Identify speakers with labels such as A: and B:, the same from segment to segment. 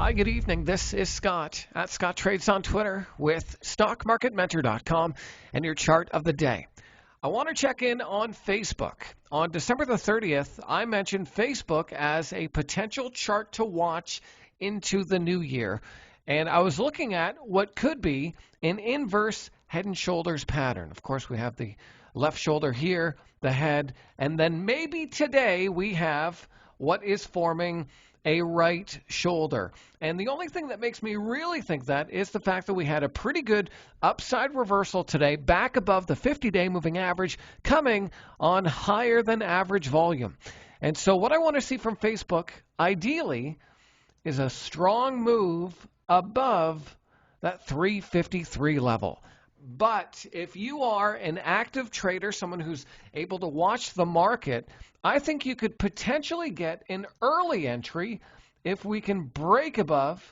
A: Hi, good evening. This is Scott at Scott Trades on Twitter with StockMarketMentor.com and your chart of the day. I want to check in on Facebook. On December the 30th, I mentioned Facebook as a potential chart to watch into the new year. And I was looking at what could be an inverse head and shoulders pattern. Of course, we have the left shoulder here, the head, and then maybe today we have what is forming a right shoulder. And the only thing that makes me really think that is the fact that we had a pretty good upside reversal today, back above the 50-day moving average, coming on higher than average volume. And so what I want to see from Facebook, ideally, is a strong move above that 353 level. But if you are an active trader, someone who's able to watch the market, I think you could potentially get an early entry if we can break above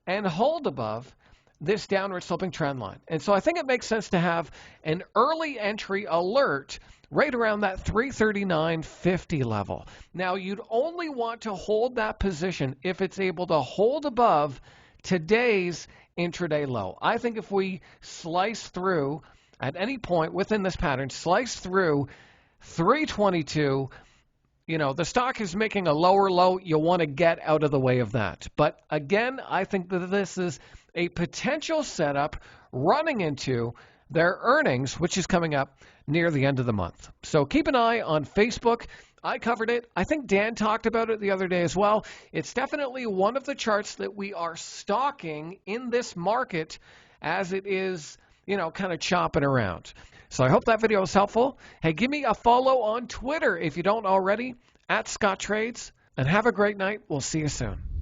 A: and hold above this downward sloping trend line. And so I think it makes sense to have an early entry alert right around that 339.50 level. Now, you'd only want to hold that position if it's able to hold above today's intraday low. I think if we slice through at any point within this pattern, slice through 322, the stock is making a lower low. You want to get out of the way of that. But again, I think that this is a potential setup running into their earnings, which is coming up near the end of the month. So keep an eye on Facebook. I covered it. I think Dan talked about it the other day as well. It's definitely one of the charts that we are stalking in this market as it is, kind of chopping around. So I hope that video was helpful. Hey, give me a follow on Twitter if you don't already, at Scott Trades, and have a great night. We'll see you soon.